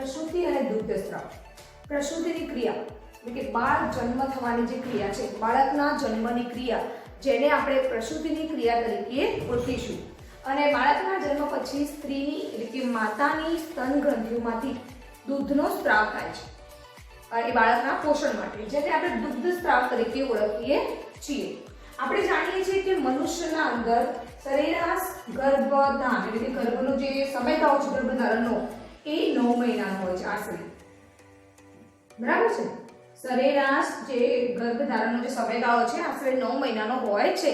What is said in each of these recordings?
પ્રસૂતિ અને દુગ્ધસ્રાવ. પ્રસૂતિની ક્રિયા એટલે કે બાળ જન્મ થવાની જે ક્રિયા છે, બાળકના જન્મની ક્રિયા, જેને આપણે પ્રસૂતિની ક્રિયા તરીકે ઓળખીશું. અને બાળકના જન્મ પછી સ્ત્રીની એટલે કે માતાની સ્તન ગ્રંથિઓમાંથી દૂધનો સ્ત્રાવ થાય છે એ બાળકના પોષણ માટે, જેને આપણે દુગ્ધ સ્ત્રાવ તરીકે ઓળખીએ છીએ. આપણે જાણીએ છીએ કે મનુષ્યના અંદર સરેરાશ ગર્ભધાન એટલે કે ગર્ભનો જે સમયગાળો છે ગર્ભધારણનો એ 9 મહિનાનો હોય છે આશરે. બરાબર છે? સરેરાશ જે ગર્ભધારણનો જે સમયગાળો છે આશરે 9 મહિનાનો હોય છે.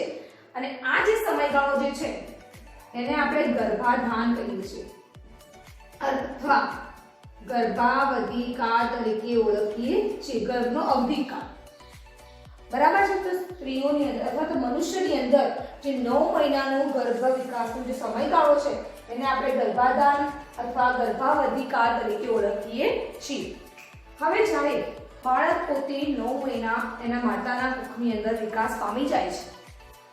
અને આ જે સમયગાળો જે છે એને આપણે ગર્ભાધાન કહીએ છીએ અથવા ગર્ભાવધિકાળ તરીકે ઓળખીએ છીએ. ગર્ભનો અવધિકાળ. બરાબર છે? તો સ્ત્રીઓની અંદર અથવા તો મનુષ્યની અંદર જે 9 મહિનાનો ગર્ભ વિકાસનો જે સમયગાળો છે એને આપણે ગર્ભાધાન અથવા ગર્ભાવધિકાળ તરીકે ઓળખીએ છીએ. હવે જ્યારે બાળક પોતે 9 મહિના એના માતાના કુખની અંદર વિકાસ પામી જાય છે,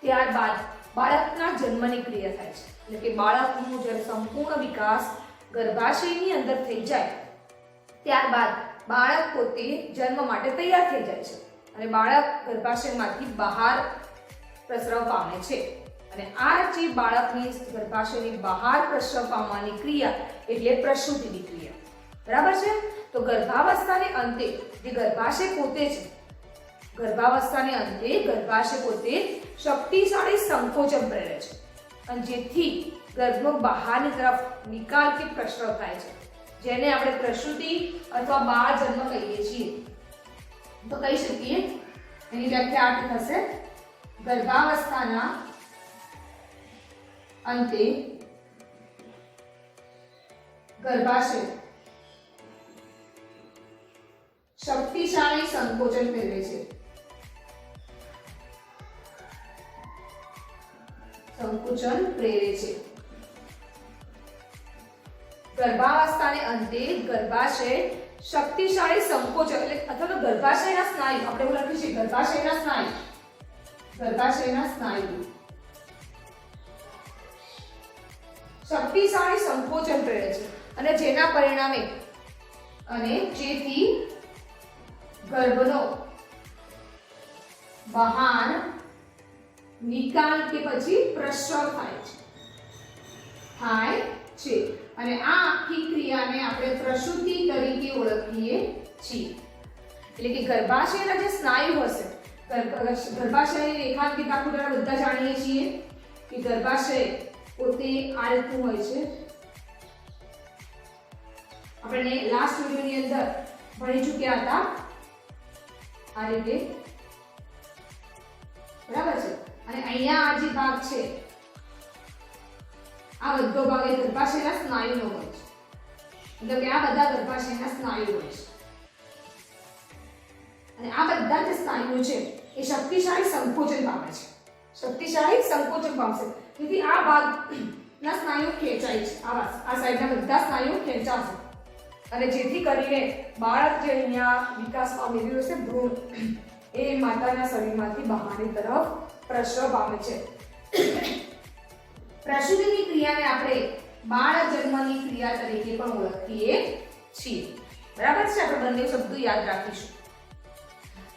ત્યારબાદ બાળકના જન્મની ક્રિયા થાય છે. એટલે કે બાળકનો જ્યારે સંપૂર્ણ વિકાસ ગર્ભાશયની અંદર થઈ જાય ત્યારબાદ બાળક પોતે જન્મ માટે તૈયાર થઈ જાય છે અને બાળક ગર્ભાશયમાંથી બહાર પ્રસવ પામે છે. અને આ જે બાળકની ગર્ભાશયની બહાર પ્રસવ પામવાની ક્રિયા એટલે પ્રસૂતિની ક્રિયા. બરાબર છે? તો ગર્ભાવસ્થાને અંતે જે ગર્ભાશય પોતે છે, ગર્ભાવસ્થાને અંતે ગર્ભાશય પોતે શક્તિશાળી સંકોચન પ્રેરે છે અને જેથી ગર્ભનો બહારની તરફ નિકાલ કે પ્રસવ થાય છે, જેને આપણે પ્રસૂતિ અથવા બાળ જન્મ કહીએ છીએ. તો કહી શકીએ એની વ્યાખ્યા આ થશે: ગર્ભાવસ્થાના અંતે ગર્ભાશય શક્તિશાળી સંકોચન પ્રેરે છે. સંકોચન પ્રેરે છે. ગર્ભાવસ્થાને અંતે ગર્ભાશય શક્તિશાળી સંકોચન એટલે અથવા તો ગર્ભાશયના સ્નાયુ, આપણે એવું લખ્યું છે ગર્ભાશયના સ્નાયુ, ગર્ભાશયના સ્નાયુ શક્તિશાળી સંકોચન પ્રેરે છે અને જેના પરિણામે અને જેથી ગર્ભનો બહાર નિકાલ કે પછી પ્રસવ થાય છે. અને આ આખી ક્રિયાને આપણે પ્રસૂતિ તરીકે ઓળખીએ છીએ. એટલે કે ગર્ભાશયના જે સ્નાયુ હશે, ગર્ભાશયની રેખાંકિત આકૃતિ બધા જાણીએ છીએ કે ગર્ભાશય પોતે આ રીતનું હોય છે. આપણે લાસ્ટ વિડિયોની અંદર ભણી ચૂક્યા હતા આ રીતે. બરાબર છે? અને અહીંયા આ જે ભાગ છે આ બધો ભાગ એ ગર્ભાશયના સ્નાયુનો હોય છે. એટલે કે આ બધા ગર્ભાશયના સ્નાયુ હોય છે અને આ બધા જે સ્નાયુઓ છે એ શક્તિશાળી સંકોચન પામે છે. શક્તિશાળી સંકોચન પામશે તેથી આ ભાગના સ્નાયુઓ ખેંચાય છે. આ સાઈડના બધા સ્નાયુઓ ખેંચાશે અને જેથી કરીને બાળક જે અહીંયા વિકાસ પામી રહ્યું છે ભ્રૂણ એ માતાના શરીરમાંથી બહારની તરફ પ્રસવ પામે છે. પ્રસૂતિની ક્રિયાને આપણે બાળ જન્મની ક્રિયા તરીકે પણ ઓળખીએ છીએ. બરાબર છે? આપણે બંને શબ્દો યાદ રાખીશું.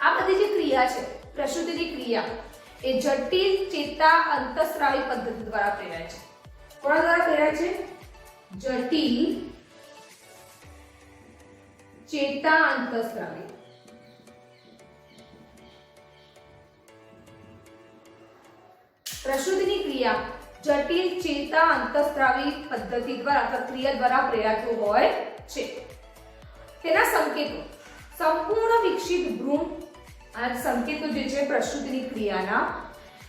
આ બધી જે ક્રિયા છે પ્રસૂતિની ક્રિયા એ જટિલ ચેતા અંતઃસ્રાવી પદ્ધતિ દ્વારા પ્રેરાય છે. કોના દ્વારા પ્રેરાય છે? જટિલ ચેતા અંતઃસ્રાવી. પ્રસૂતિની ક્રિયા જટિલ ચેતા અંતઃસ્રાવી પદ્ધતિ દ્વારા અથવા ક્રિયા દ્વારા પ્રેરાતું હોય છે. તેના સંકેતો સંપૂર્ણ વિકસિત ભ્રૂણ. આ સંકેતો જે છે પ્રસૂતિની ક્રિયાના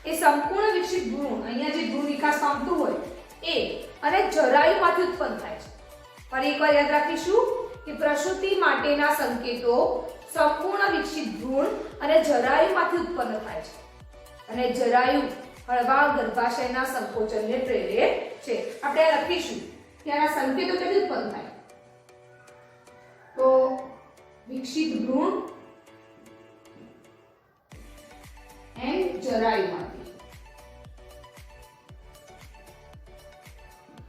એ સંપૂર્ણ વિકસિત ભ્રૂણ, અહીંયા જે ભ્રૂણ વિકાસ પામતું હોય એ અને જરાયુમાંથી ઉત્પન્ન થાય છે. ફરી એકવાર યાદ રાખીશું કે પ્રસૂતિ માટેના સંકેતો સંપૂર્ણ વિકસિત ભ્રૂણ અને જરાયુમાંથી ઉત્પન્ન થાય છે અને જરાયુ હળવા ગર્ભાશયના સંકોચનને પ્રેરે છે. આપણે આ લખીશું કે આના સંકેતો કેવી ઉત્પન્ન થાય તો વિકસિત ભ્રૂણ એન્ડ જરાયુમાંથી.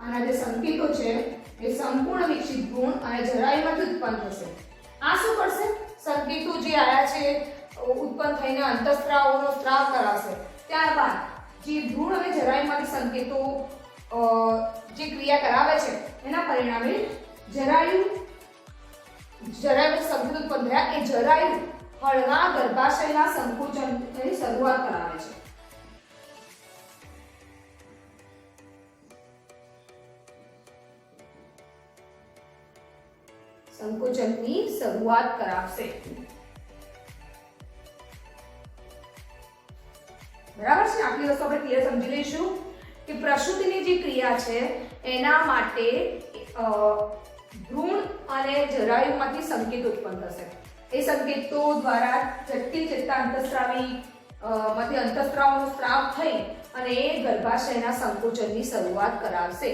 આના જે સંકેતો છે એ સંપૂર્ણ વિકસિત ભ્રૂણ અને જરાયુમાંથી ઉત્પન્ન થશે. આ શું કરશે? સંકેતો જે આયા છે ઉત્પન્ન થઈને અંતઃસ્ત્રાવોનો સ્ત્રાવ કરાવશે. ત્યારબાદ જે ભ્રૂણ અને જરાયુમાંથી સંકેતો જે ક્રિયા કરાવે છે એના પરિણામે જરાયુ સંકેત ઉત્પન્ન થયા. એ જરાયુ હળવા ગર્ભાશયના સંકોચનની શરૂઆત કરાવે છે. સંકોચનની શરૂઆત કરાવશે. બરાબર છે. આટલી વસ્તુ આપણે ક્લિયર સમજી લઈશું કે પ્રસૂતિની જે ક્રિયા છે એના માટે ભ્રૂણ અને જરાયુમાંથી સંકેત ઉત્પન્ન થશે. એ સંકેતો દ્વારા જટિલ ચેતા અંતઃસ્ત્રાવી માંથી અંતઃસ્ત્રાવનો સ્ત્રાવ થઈ અને એ ગર્ભાશયના સંકોચનની શરૂઆત કરાવશે.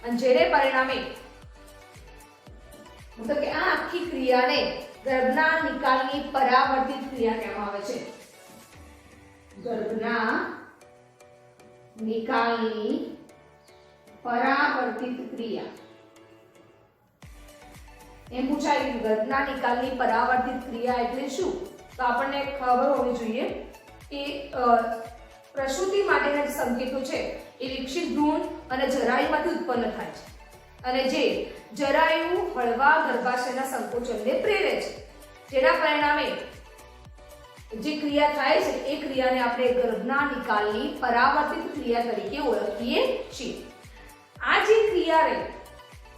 અને જેને પરિણામે મતલબ કે આ આખી ક્રિયાને ગર્ભના નિકાલની પરાવર્તિત ક્રિયા કહેવામાં આવે છે. ગર્ભના નિકાલની પરાવર્તિત ક્રિયા. એમ પૂછાય કે ગર્ભના નિકાલની પરાવર્તિત ક્રિયા એટલે શું? તો આપણને ખબર હોવી જોઈએ કે પ્રસૂતિ માટેના જે સંકેતો છે એ વિકસિત ભ્રૂણ અને જરાયુમાંથી ઉત્પન્ન થાય છે અને જે જરાયુ હળવા ગર્ભાશયના સંકોચનને પ્રેરે છે. જેના પરિણામે જે ક્રિયા થાય છે એ ક્રિયાને આપણે ગર્ભના નિકાલની પરાવર્તિત ક્રિયા તરીકે ઓળખીએ છીએ. આ જે ક્રિયા રહી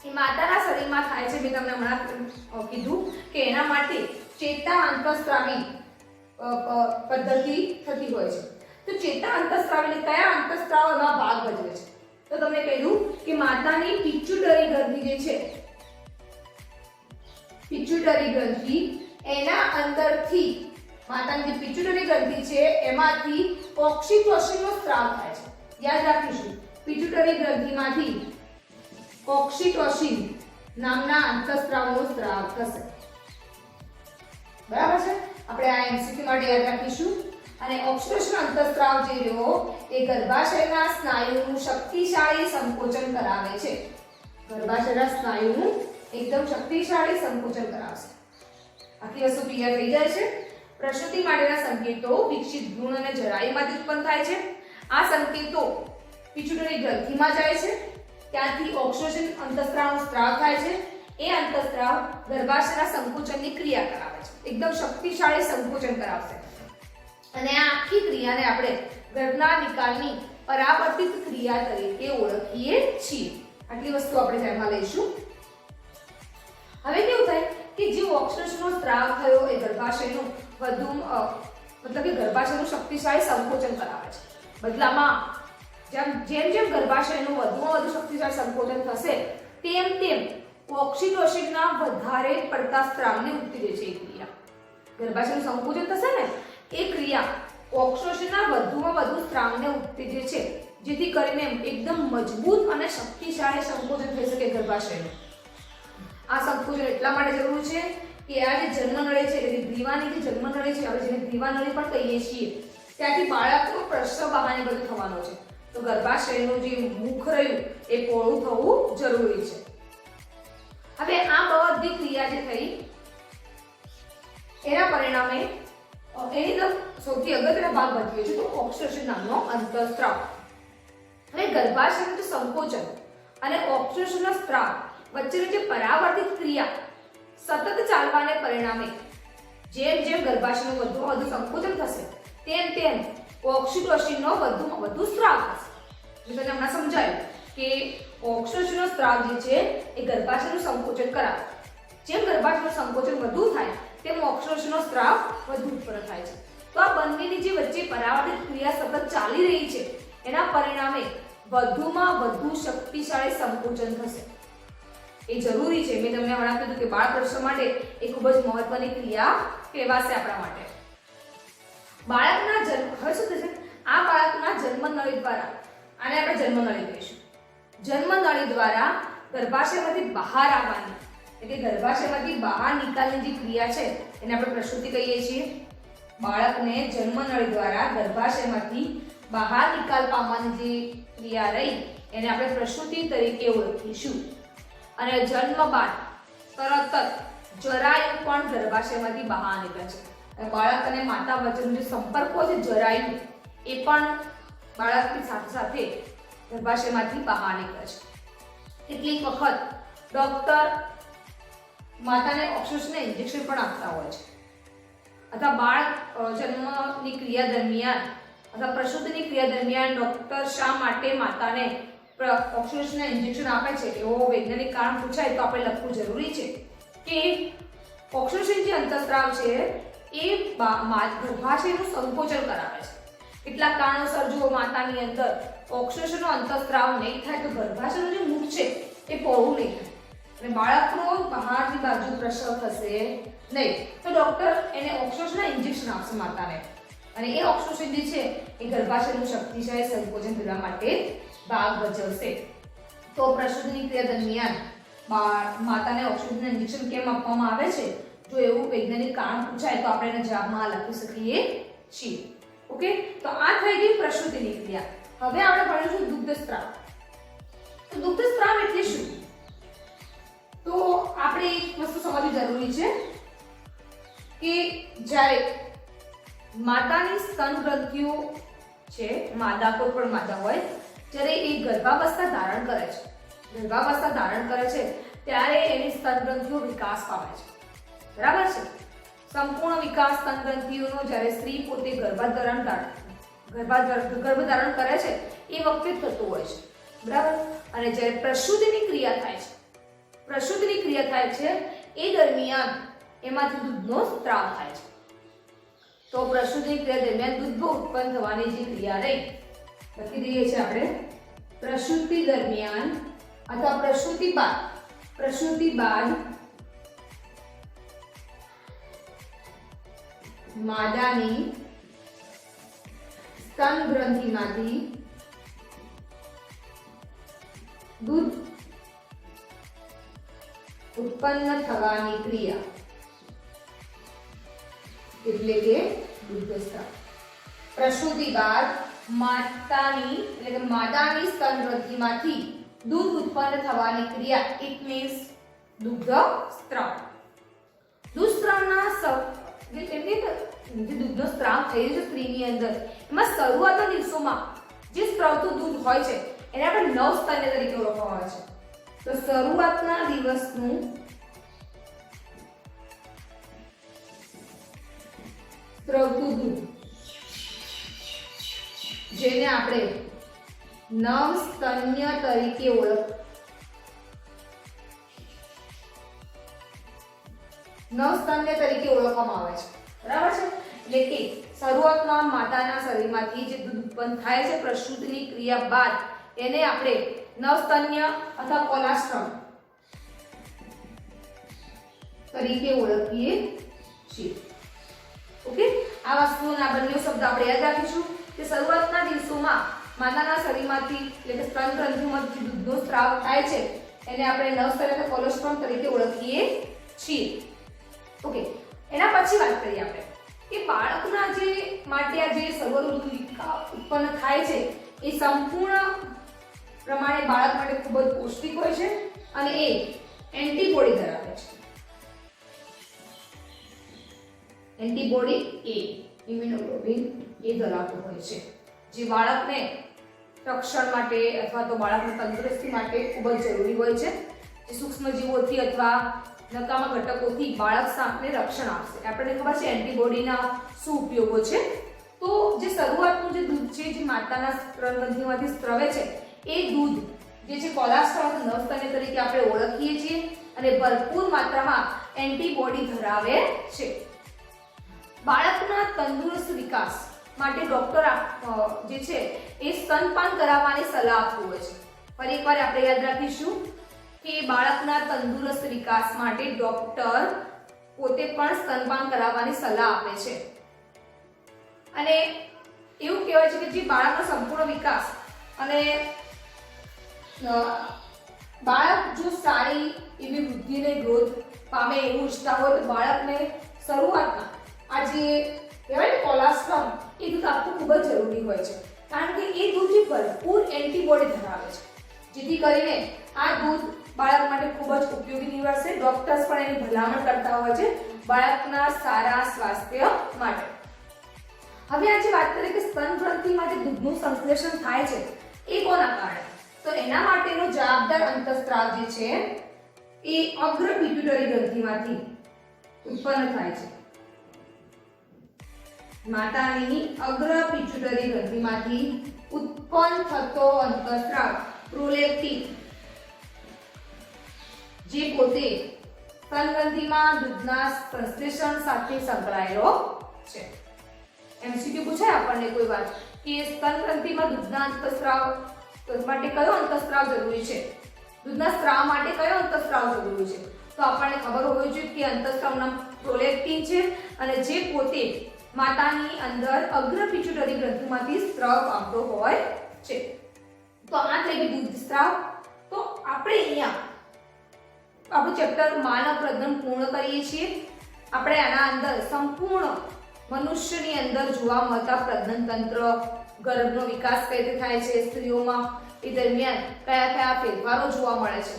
એ માતાના શરીરમાં થાય છે. મેં તમને હમણાં કીધું કે એના માટે ચેતા અંતઃસ્ત્રાવી પદ્ધતિ થતી હોય છે. તો ચેતા અંતઃસ્ત્રાવીને કયા અંતઃસ્ત્રાવમાં ભાગ ભજવે છે? તો તમને કહ્યું કે માતાની પિચ્યુટરી ગ્રંથિ જે છે, પિચ્યુટરી ગ્રંથિ એના અંદરથી માતાની જે પિચ્યુટરી ગ્રંથિ છે એમાંથી ઓક્સિટોસિનનો સ્ત્રાવ થાય છે. યાદ રાખીશું, પિચ્યુટરી ગ્રંથિમાંથી ઓક્સિટોસિન નામના અંતઃસ્ત્રાવનો સ્ત્રાવ થશે. બરાબર છે. આપણે આ એમસીક્યુ માટે યાદ રાખીશું. અને ઓક્સિટોસિન અંતઃસ્ત્રાવ જે રહ્યો એ ગર્ભાશયના સ્નાયુનું શક્તિશાળી સંકોચન કરાવે છે. ગર્ભાશયના સ્નાયુનું એકદમ શક્તિશાળી સંકોચન કરાવશે. આખી વસ્તુ ક્લિયર થઈ જાય છે. પ્રસૂતિ માટેના સંકેતો વિકસિત ભ્રૂણ અને જરાયુમાંથી ઉત્પન્ન થાય છે. આ સંકેતો પિચ્યુટરી ગ્રંથિમાં જાય છે. ત્યાંથી ઓક્સિટોસિન અંતઃસ્ત્રાવનો સ્ત્રાવ થાય છે. એ અંતઃસ્ત્રાવ ગર્ભાશયના સંકોચનની ક્રિયા કરાવે છે. એકદમ શક્તિશાળી સંકોચન કરાવશે. અને આ આખી ક્રિયાને આપણે ગર્ભના નિકાલની પરાવર્તિત ક્રિયા તરીકે ઓળખીએ છીએ. આટલી વસ્તુ આપણે ધ્યાનમાં લઈશું. હવે કેવું થાય કે જે ઓક્સિટોસિનનો સ્ત્રાવ થયો એ ગર્ભાશયનું વધુ મતલબ કે ગર્ભાશયનું શક્તિશાળી સંકોચન કરાવે છે. બદલામાં જેમ જેમ ગર્ભાશયનું વધુમાં વધુ શક્તિશાળી સંકોચન થશે તેમ ઓક્સિટોસિનના વધારે પડતા સ્ત્રાવને ઉત્તેજે છે. એ ક્રિયા ગર્ભાશયનું સંકોચન થશે ને એ ક્રિયા ઓક્સિટોસિનના વધુમાં વધુ સ્ત્રાવને ઉત્તેજે છે, જેથી કરીને એકદમ મજબૂત અને શક્તિશાળી સંકોચન થઈ શકે ગર્ભાશયનું. આ સંકોચન એટલા માટે જરૂરી છે કે આ જે જન્મનળી છે એટલે ગ્રીવાની જે જન્મનળી છે, આપણે જેને ગ્રીવાનળી પણ કહીએ છીએ, ત્યાંથી બાળકનો પ્રસવ બહારની બાજુ થવાનો છે. તો ગર્ભાશયનું જે મુખ રહ્યું એ પહોળું થવું જરૂરી છે. હવે આ બધી ક્રિયા જે થઈ એના પરિણામે એની અંદર સૌથી અગત્યનો ભાગ ભજવે છે તો ઓક્સિટોસિન નામનો અંતઃસ્ત્રાવ. હવે ગર્ભાશયનું જે સંકોચન અને ઓક્સિટોસિનનો સ્ત્રાવ વચ્ચેની જે પરાવર્તિત ક્રિયા સતત ચાલવાને પરિણામે જેમ ગર્ભાશયનું વધુમાં વધુ સંકોચન થશે તેમ ઓક્સિટોસિનનો વધુમાં વધુ સ્ત્રાવ થશે. મેં તમને હમણાં સમજાયું કે ઓક્સિટોસિનનો સ્ત્રાવ જે છે એ ગર્ભાશયનું સંકોચન કરાવે. જેમ ગર્ભાશયનું સંકોચન વધુ થાય તેમ ઓક્સિટોસિનનો સ્ત્રાવ વધુ ઉત્પન્ન થાય છે. તો આ બંનેની જે વચ્ચે પરાવર્તિત ક્રિયા સતત ચાલી રહી છે એના પરિણામે વધુમાં વધુ શક્તિશાળી સંકોચન થશે. એ જરૂરી છે. મેં તમને હમણાં કીધું કે બાળ પ્રસવ માટે એ ખૂબ જ મહત્વની ક્રિયા કહેવાશે આપણા માટે. બાળકના જન્મ હવે શું થશે? આ બાળકના જન્મનળી દ્વારા, આને આપણે જન્મનળી કહીશું, જન્મનળી દ્વારા ગર્ભાશયમાંથી બહાર આવવાની એટલે ગર્ભાશયમાંથી બહાર નિકાલની જે ક્રિયા છે એને આપણે પ્રસૂતિ કહીએ છીએ. બાળકને જન્મનળી દ્વારા ગર્ભાશયમાંથી બહાર નિકાલ પામવાની જે ક્રિયા રહી એને આપણે પ્રસૂતિ તરીકે ઓળખીશું. અને જન્મ બાદ તરત જ જરાયુ પણ ગર્ભાશયમાંથી બહાર નીકળે છે. અને બાળક અને માતા વચ્ચેનો જે સંપર્ક હોય છે જરાયુ, એ પણ બાળકની સાથે સાથે ગર્ભાશયમાંથી બહાર નીકળે છે. કેટલીક વખત ડોક્ટર માતાને ઓક્સિજનના ઇન્જેક્શન પણ આપતા હોય છે, અથવા બાળક જન્મની ક્રિયા દરમિયાન અથવા પ્રસૂતિની ક્રિયા દરમિયાન ડોક્ટર શા માટે માતાને ઓક્સિજનના ઇન્જેક્શન આપે છે એવો વૈજ્ઞાનિક કારણ પૂછાય તો આપણે લખવું જરૂરી છે કે ઓક્સિજન જે અંતઃસ્ત્રાવ છે એ ગર્ભાશયનું સંકોચન કરાવે છે. કેટલાક કારણોસર જો માતાની અંદર ઓક્સિજનનો અંતઃસ્ત્રાવ નહીં થાય તો ગર્ભાશયનું જે મુખ છે એ પહોળું નહીં થાય અને બાળકનો બહારની બાજુ પ્રસવ થશે નહીં, તો ડોક્ટર એને ઓક્સિજનના ઇન્જેક્શન આપશે માતાને, અને એ ઓક્સિજન જે છે એ ગર્ભાશયનું શક્તિશાળી સંકોચન કરવા માટે ભાગ ભજવશે. તો પ્રસૂતિની ક્રિયા દરમિયાન માતાને ઓક્સિજનના ઇન્જેક્શન કેમ આપવામાં આવે છે, જો એવું વૈજ્ઞાનિક કારણ પૂછાય તો આપણે એના જવાબમાં લખી શકીએ છીએ. ઓકે, તો આ થઈ ગઈ પ્રસૂતિની ક્રિયા. હવે આપણે ભણીશું દુગ્ધસ્ત્રાવ. તો દુગ્ધસ્ત્રાવ એટલે શું? તો આપણે એક વસ્તુ સમજવી જરૂરી છે કે જ્યારે માતાની સ્તન ગ્રંથિઓ છે, માદા કોઈ પણ માદા હોય, જ્યારે એ ગર્ભાવસ્થા ધારણ કરે છે, ત્યારે એની સ્તન ગ્રંથિઓ વિકાસ પામે છે. બરાબર છે? સંપૂર્ણ વિકાસ સ્તન ગ્રંથિઓનો જ્યારે સ્ત્રી પોતે ગર્ભધારણ કરે છે એ વખતે થતું હોય છે. બરાબર? અને જ્યારે પ્રસૂતિની ક્રિયા થાય છે એ દરમિયાન એમાંથી દૂધનો સ્ત્રાવ થાય છે. તો પ્રસૂતિની ક્રિયા દરમિયાન દૂધ ઉત્પન્ન થવાની જે ક્રિયા રહી, લખી દઈએ છીએ આપણે, પ્રસૂતિ દરમિયાન અથવા પ્રસૂતિ બાદ માદાની સ્તન ગ્રંથિમાંથી દૂધ ઉત્પન્ન થવાની ક્રિયા એટલે કે દુગ્ધસ્ત્રાવ. પ્રસૂતિ બાદ માદાની સ્તન ગ્રંથિમાંથી દૂધ ઉત્પન્ન થવાની ક્રિયા ઇટ મીન્સ દુગ્ધસ્ત્રાવ. દૂધસ્ત્રાવના જે દૂધનો સ્ત્રાવ થઈ રહ્યો છે સ્ત્રીની અંદર, એમાં શરૂઆતના દિવસોમાં જે સ્ત્રાવતું દૂધ હોય છે એને આપણે નવસ્તન્ય તરીકે ઓળખવામાં આવે છે. તો શરૂઆતના દિવસનું સ્ત્રાવતું દૂધ જેને આપણે નવસ્તન્ય તરીકે ઓળખવામાં આવે છે. બરાબર છે? એટલે કે શરૂઆતમાં માતાના શરીરમાંથી જે દૂધ ઉત્પન્ન થાય છે પ્રસૂતિની ક્રિયા બાદ એને આપણે નવસ્તન્ય અથવા કોલાસ્ટ્રમ તરીકે ઓળખીએ છીએ. ઓકે, આ વસ્તુના બંને શબ્દ આપણે યાદ રાખીશું કે શરૂઆતના દિવસોમાં માતાના શરીરમાંથી એટલે કે સ્તન ગ્રંથિમાંથી દૂધનો સ્ત્રાવ થાય છે એને આપણે નવસ્તન્ય અથવા કોલેસ્ટ્રોમ તરીકે ઓળખીએ છીએ. ઓકે, એના પછી વાત કરીએ આપણે કે બાળકના જે માટે આ જે શરૂઆતનું દૂધ ઉત્પન્ન થાય છે એ સંપૂર્ણ પ્રમાણે બાળક માટે ખૂબ જ પૌષ્ટિક હોય છે અને એ એન્ટીબોડી ધરાવે છે. એન્ટીબોડી ઇમ્યુનોગ્લોબિન એ ધરાવતું હોય છે, જે બાળકને રક્ષણ માટે અથવા તો બાળકની તંદુરસ્તી માટે ખૂબ જ જરૂરી હોય છે. જે સૂક્ષ્મજીવોથી અથવા નકામા ઘટકોથી બાળક સામે રક્ષણ આપશે. આપણને ખબર છે એન્ટીબોડીના શું ઉપયોગો છે. તો જે શરૂઆતનું જે દૂધ છે જે માતાના સ્તનગ્રંથિમાંથી સ્ત્રવે છે એ દૂધ જે છે કોલેસ્ટ્રોલ નવસ્તન્ય તરીકે આપણે ઓળખીએ છીએ અને ભરપૂર માત્રામાં એન્ટીબોડી ધરાવે છે. બાળકના તંદુરસ્ત વિકાસ માટે ડોક્ટર જે છે એ સ્તનપાન કરાવવાની સલાહ આપતું હોય છે. ફરી એકવાર આપણે યાદ રાખીશું કે બાળકના તંદુરસ્ત વિકાસ માટે ડોક્ટર પોતે પણ સ્તનપાન કરાવવાની સલાહ આપે છે. અને એવું કહેવાય છે કે જે બાળકનો સંપૂર્ણ વિકાસ અને બાળક જો સારી એવી વૃદ્ધિને ગ્રોથ પામે એવું ઈચ્છતા હોય તો બાળકને શરૂઆતમાં આ જે કહેવાય ને કોલેસ્ટ્રોલ એ દૂધ આપવું ખૂબ જ જરૂરી હોય છે, કારણ કે એ દૂધથી ભરપૂર એન્ટીબોડી ધરાવે છે, જેથી કરીને આ દૂધ બાળક માટે ખૂબ ખૂબ જ ઉપયોગી નીવડશે. ડોક્ટર્સ પણ એની ભલામણ કરતા હોય છે બાળકના સારા સ્વાસ્થ્ય માટે. હવે આજે વાત કરીએ કે સ્તન ગ્રંથિમાં જે દૂધનું સંશ્લેષણ થાય છે એ કોના કારણે? તો એના માટેનો જવાબદાર અંતઃસ્ત્રાવ જે છે એ અગ્ર પિટ્યુટરી ગ્રંથિમાંથી ઉત્પન્ન થાય છે. માતાની અગ્ર પિટ્યુટરી ગ્રંથિમાંથી ઉત્પન્ન થતો અંતઃસ્ત્રાવ પ્રોલેક્ટિન જે પોતે સ્તન ગ્રંથિમાં દૂધના સંશ્લેષણ સાથે સંકળાયેલો છે. એમસીક્યુ પૂછાય આપણને કોઈ વાત કે સ્તન ગ્રંથિમાં દૂધના અંતઃસ્ત્રાવ માટે કયો અંતઃસ્ત્રાવ જરૂરી છે, દૂધના સ્ત્રાવ માટે કયો અંતઃસ્ત્રાવ જરૂરી છે? તો આપણને ખબર હોવી જોઈએ કે અંતઃસ્ત્રાવનું નામ પ્રોલેક્ટિન છે અને જે પોતે માતાની અંદર અગ્ર પિટ્યુટરી ગ્રંથિમાંથી સ્ત્રાવ પામતો હોય છે. તો આ થઈ ગયું દૂધ સ્ત્રાવ. તો આપણે અહીંયા આપણું ચેપ્ટર માનવ પ્રજનન પૂર્ણ કરીએ છીએ. આપણે આના અંદર સંપૂર્ણ મનુષ્યની અંદર જોવા મળતા પ્રજનન તંત્ર, ગર્ભનો વિકાસ કઈ રીતે થાય છે, સ્ત્રીઓમાં એ દરમિયાન કયા કયા ફેરફારો જોવા મળે છે,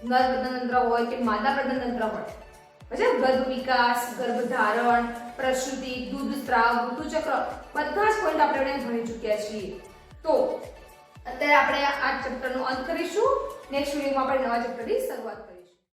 નર પ્રજનન તંત્ર હોય કે માદા પ્રજનન તંત્ર હોય, પછી ગર્ભ વિકાસ, ગર્ભધારણ, પ્રસૂતિ, દૂધ સ્ત્રાવ, ઋતુચક્ર, બધા જ પોઈન્ટ આપણે ભણી ચૂક્યા છીએ. તો અત્યારે આપણે આ ચેપ્ટરનો અંત કરીશું. નેક્સ્ટ વિડીયોમાં આપણે નવા ચેપ્ટરની શરૂઆત કરીશું.